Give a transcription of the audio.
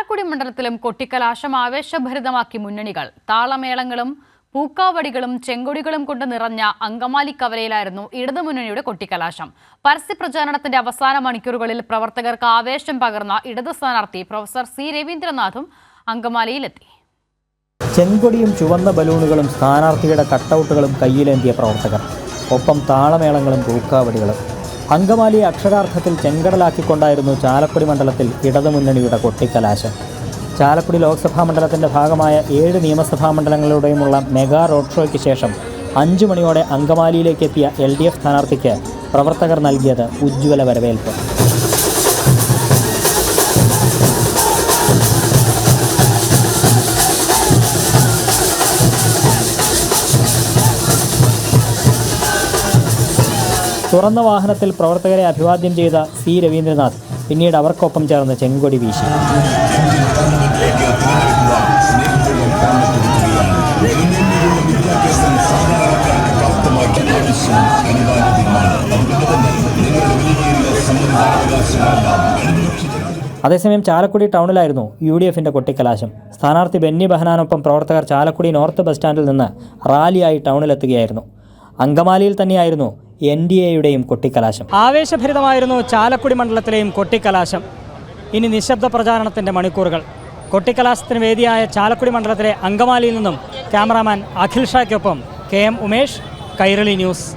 ചാലക്കുടി മണ്ഡലത്തിലും കൊട്ടിക്കലാശം ആവേശഭരിതമാക്കി മുന്നണികൾ. താളമേളങ്ങളും പൂക്കാവടികളും ചെങ്കൊടികളും കൊണ്ട് നിറഞ്ഞ അങ്കമാലി കവലയിലായിരുന്നു ഇടതുമുന്നണിയുടെ കൊട്ടിക്കലാശം. പരസ്യപ്രചാരണത്തിന്റെ അവസാന മണിക്കൂറുകളിൽ പ്രവർത്തകർക്ക് ആവേശം പകർന്ന ഇടതു സ്ഥാനാർത്ഥി പ്രൊഫസർ സി രവീന്ദ്രനാഥും അങ്കമാലിയിലെത്തി. ചെങ്കൊടിയും ചുവന്ന ബലൂണുകളും സ്ഥാനാർത്ഥിയുടെ കട്ടൗട്ടുകളും കയ്യിലേന്തിയ പ്രവർത്തകർ, ഒപ്പം താളമേളങ്ങളും പൂക്കാവടികളും. അങ്കമാലിയെ അക്ഷരാർത്ഥത്തിൽ ചെങ്കടലാക്കിക്കൊണ്ടായിരുന്നു ചാലക്കുടി മണ്ഡലത്തിൽ ഇടതുമുന്നണിയുടെ കൊട്ടിക്കലാശം. ചാലക്കുടി ലോക്സഭാ മണ്ഡലത്തിൻ്റെ ഭാഗമായ 7 നിയമസഭാ മണ്ഡലങ്ങളിലൂടെയുമുള്ള മെഗാ റോഡ് ഷോയ്ക്ക് ശേഷം 5 മണിയോടെ അങ്കമാലിയിലേക്ക് എത്തിയ LDF സ്ഥാനാർത്ഥിക്ക് പ്രവർത്തകർ നൽകിയത് ഉജ്ജ്വല വരവേൽപ്പ്. തുറന്ന വാഹനത്തിൽ പ്രവർത്തകരെ അഭിവാദ്യം ചെയ്ത സി രവീന്ദ്രനാഥ് പിന്നീട് അവർക്കൊപ്പം ചേർന്ന് ചെങ്കൊടി വീശി. അതേസമയം ചാലക്കുടി ടൗണിലായിരുന്നു UDFന്റെ കൊട്ടിക്കലാശം. സ്ഥാനാർത്ഥി ബെന്നി ബെഹനാനൊപ്പം പ്രവർത്തകർ ചാലക്കുടി നോർത്ത് ബസ് സ്റ്റാൻഡിൽ നിന്ന് റാലിയായി ടൗണിലെത്തുകയായിരുന്നു. അങ്കമാലിയിൽ തന്നെയായിരുന്നു NDAയുടെയും കൊട്ടിക്കലാശം. ആവേശഭരിതമായിരുന്നു ചാലക്കുടി മണ്ഡലത്തിലെയും കൊട്ടിക്കലാശം. ഇനി നിശബ്ദ പ്രചാരണത്തിൻ്റെ മണിക്കൂറുകൾ. കൊട്ടിക്കലാശത്തിന് വേദിയായ ചാലക്കുടി മണ്ഡലത്തിലെ അങ്കമാലിയിൽ നിന്നും ക്യാമറാമാൻ അഖിൽ ഷായ്ക്കൊപ്പം KM ഉമേഷ്, കൈരളി ന്യൂസ്.